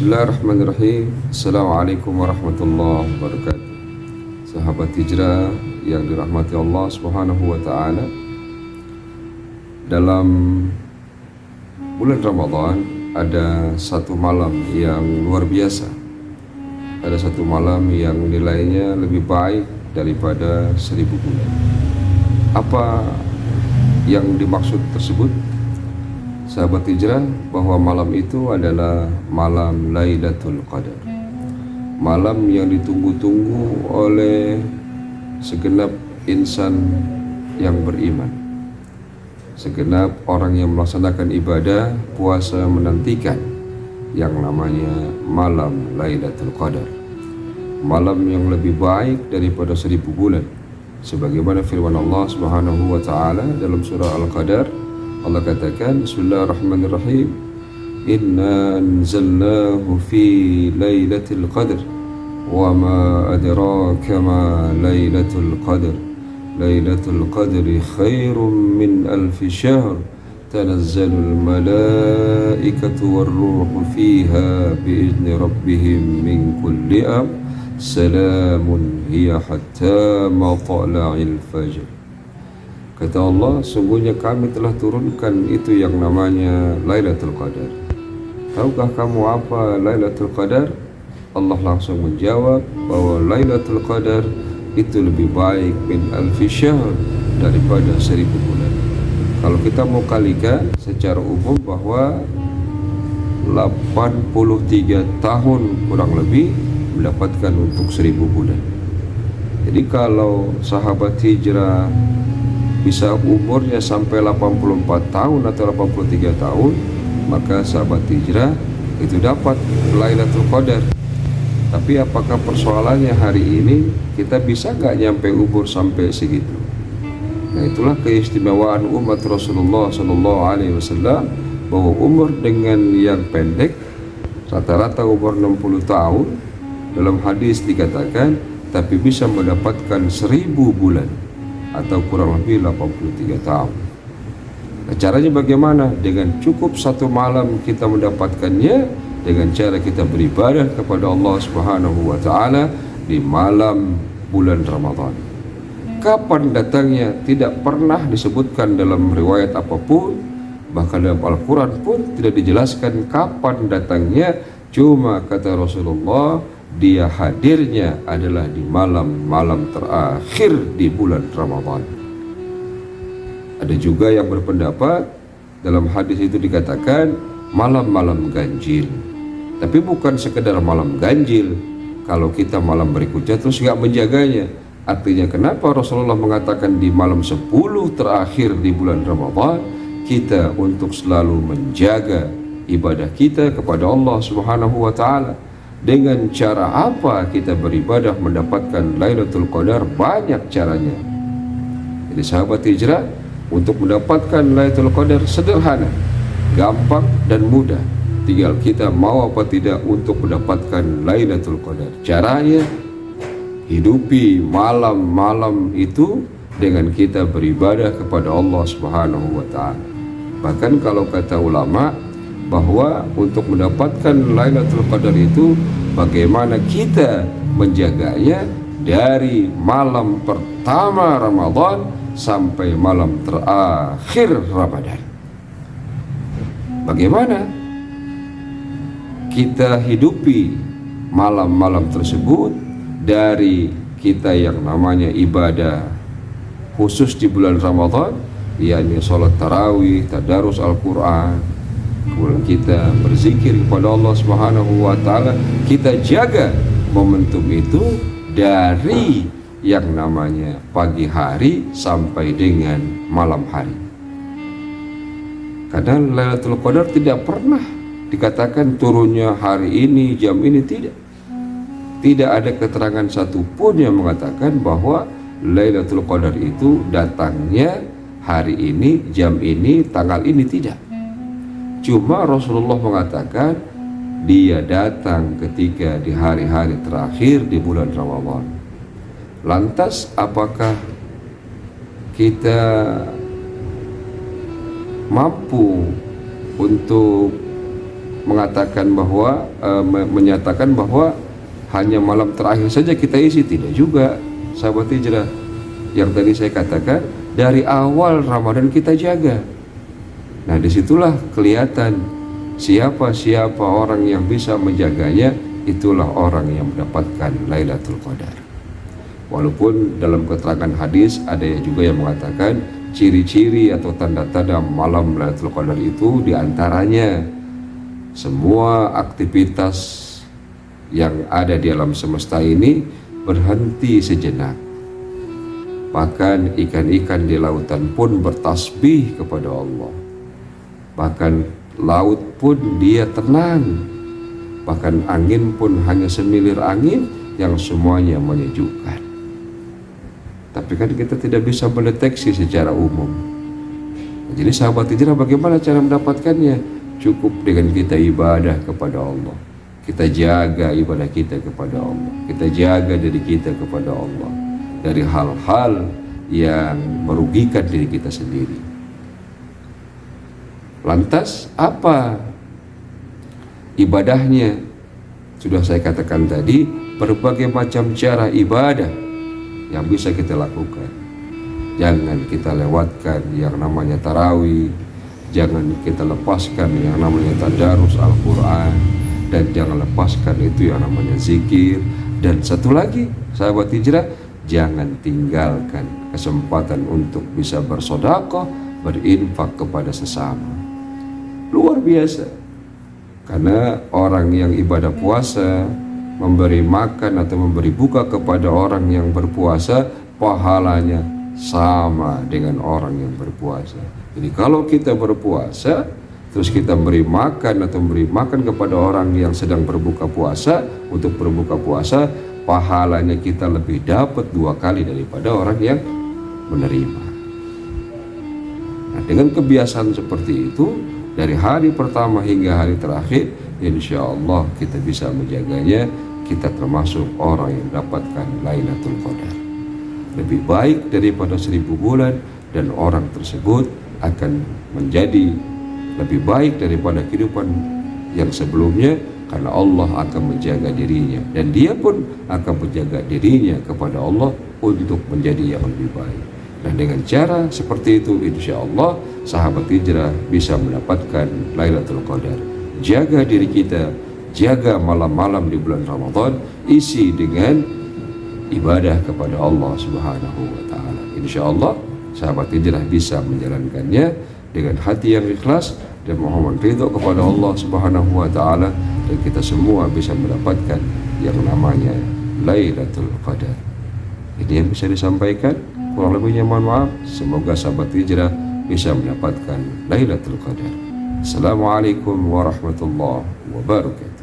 Bismillahirrahmanirrahim. Assalamualaikum warahmatullahi wabarakatuh. Sahabat hijrah yang dirahmati Allah Subhanahu wa ta'ala, dalam bulan Ramadan ada satu malam yang luar biasa. Ada satu malam yang nilainya lebih baik daripada 1000 bulan. Apa yang dimaksud tersebut? Sahabat hijrah, bahwa malam itu adalah malam Lailatul Qadar, malam yang ditunggu-tunggu oleh segenap insan yang beriman. Segenap orang yang melaksanakan ibadah puasa menantikan yang namanya malam Lailatul Qadar, malam yang lebih baik daripada 1000 bulan. Sebagaimana firman Allah Subhanahu wa ta'ala dalam surah Al-Qadar, Allah katakan, Bismillahirrahmanirrahim, Inna anzalnahu fi lailatul qadr, wa ma adraka ma lailatul qadr, lailatul qadri khairum min alfi syahr, tanazzalul malaikatu warruhu fiha biizni rabbihim min kulli amr, salamun hiya hatta matla'il fajr. Kata Allah, sungguhnya kami telah turunkan itu yang namanya Lailatul Qadar. Tahukah kamu apa Lailatul Qadar? Allah langsung menjawab bahwa Lailatul Qadar itu lebih baik min alfi syahr, daripada 1000 bulan. Kalau kita mau kalikan secara umum bahwa 83 tahun kurang lebih mendapatkan untuk 1000 bulan. Jadi kalau sahabat hijrah bisa umurnya sampai 84 tahun atau 83 tahun, maka sahabat hijrah itu dapat Lailatul Qadar. Tapi apakah persoalannya hari ini kita bisa nggak nyampe umur sampai segitu? Nah, itulah keistimewaan umat Rasulullah SAW, bahwa umur dengan yang pendek, rata-rata umur 60 tahun, dalam hadis dikatakan, tapi bisa mendapatkan 1000 bulan atau kurang lebih 83 tahun. Nah, caranya bagaimana? Dengan cukup satu malam kita mendapatkannya dengan cara kita beribadah kepada Allah Subhanahu wa ta'ala di malam bulan Ramadan. Kapan datangnya tidak pernah disebutkan dalam riwayat apapun, bahkan dalam Al-Quran pun tidak dijelaskan kapan datangnya. Cuma kata Rasulullah, dia hadirnya adalah di malam-malam terakhir di bulan Ramadan. Ada juga yang berpendapat dalam hadis itu dikatakan malam-malam ganjil. Tapi bukan sekedar malam ganjil, kalau kita malam berikutnya terus nggak menjaganya. Artinya kenapa Rasulullah mengatakan di malam 10 terakhir di bulan Ramadan, kita untuk selalu menjaga ibadah kita kepada Allah Subhanahu wa ta'ala. Dengan cara apa kita beribadah mendapatkan Lailatul Qadar? Banyak caranya. Jadi sahabat hijrah, untuk mendapatkan Lailatul Qadar sederhana, gampang dan mudah. Tinggal kita mau apa tidak untuk mendapatkan Lailatul Qadar. Caranya, hidupi malam-malam itu dengan kita beribadah kepada Allah Subhanahu wa ta'ala. Bahkan kalau kata ulama, bahwa untuk mendapatkan Lailatul Qadar itu bagaimana kita menjaganya dari malam pertama Ramadan sampai malam terakhir Ramadan. Bagaimana kita hidupi malam-malam tersebut dari kita yang namanya ibadah khusus di bulan Ramadan, yakni sholat tarawih, tadarus Al-Quran, kemudian kita berzikir kepada Allah Subhanahu wa ta'ala. Kita jaga momentum itu dari yang namanya pagi hari sampai dengan malam hari. Karena Lailatul Qadar tidak pernah dikatakan turunnya hari ini, jam ini, tidak. Tidak ada keterangan satupun yang mengatakan bahwa Lailatul Qadar itu datangnya hari ini, jam ini, tanggal ini, tidak. Cuma Rasulullah mengatakan dia datang ketika di hari-hari terakhir di bulan Ramadan. Lantas apakah kita mampu untuk mengatakan bahwa menyatakan bahwa hanya malam terakhir saja kita isi, tidak juga sahabat hijrah. Yang tadi saya katakan, dari awal Ramadan kita jaga. Nah, disitulah kelihatan siapa orang yang bisa menjaganya, itulah orang yang mendapatkan Lailatul Qadar. Walaupun dalam keterangan hadis ada juga yang mengatakan ciri-ciri atau tanda-tanda malam Lailatul Qadar itu diantaranya semua aktivitas yang ada di alam semesta ini berhenti sejenak. Bahkan ikan-ikan di lautan pun bertasbih kepada Allah. Bahkan laut pun dia tenang. Bahkan angin pun hanya semilir angin yang semuanya menyejukkan. Tapi kan kita tidak bisa mendeteksi secara umum. Jadi sahabat hijrah, bagaimana cara mendapatkannya? Cukup dengan kita ibadah kepada Allah. Kita jaga ibadah kita kepada Allah. Kita jaga diri kita kepada Allah dari hal-hal yang merugikan diri kita sendiri. Lantas apa ibadahnya? Sudah saya katakan tadi, berbagai macam cara ibadah yang bisa kita lakukan. Jangan kita lewatkan yang namanya tarawih, jangan kita lepaskan yang namanya tadarus Al-Quran, dan jangan lepaskan itu yang namanya zikir. Dan satu lagi sahabat hijrah, jangan tinggalkan kesempatan untuk bisa bersedekah, berinfak kepada sesama. Luar biasa. Karena orang yang ibadah puasa, memberi makan atau memberi buka kepada orang yang berpuasa, pahalanya sama dengan orang yang berpuasa. Jadi kalau kita berpuasa terus kita beri makan atau memberi makan kepada orang yang sedang berbuka puasa, untuk berbuka puasa, pahalanya kita lebih dapat 2 kali daripada orang yang menerima. Nah, dengan kebiasaan seperti itu, dari hari pertama hingga hari terakhir, insya Allah kita bisa menjaganya. Kita termasuk orang yang mendapatkan Lailatul Qadar. Lebih baik daripada 1000 bulan, dan orang tersebut akan menjadi lebih baik daripada kehidupan yang sebelumnya, karena Allah akan menjaga dirinya, dan dia pun akan menjaga dirinya kepada Allah untuk menjadi yang lebih baik. Dan dengan cara seperti itu, insya Allah sahabat hijrah bisa mendapatkan Lailatul Qadar. Jaga diri kita, jaga malam-malam di bulan Ramadan, isi dengan ibadah kepada Allah Subhanahu wa Ta'ala. Insya Allah sahabat hijrah bisa menjalankannya dengan hati yang ikhlas dan mohon ridho kepada Allah Subhanahu wa Ta'ala, dan kita semua bisa mendapatkan yang namanya Lailatul Qadar. Ini yang bisa disampaikan, kurang lebihnya mohon maaf. Semoga sahabat hijrah bisa mendapatkan Lailatul Qadar. Assalamualaikum warahmatullahi wabarakatuh.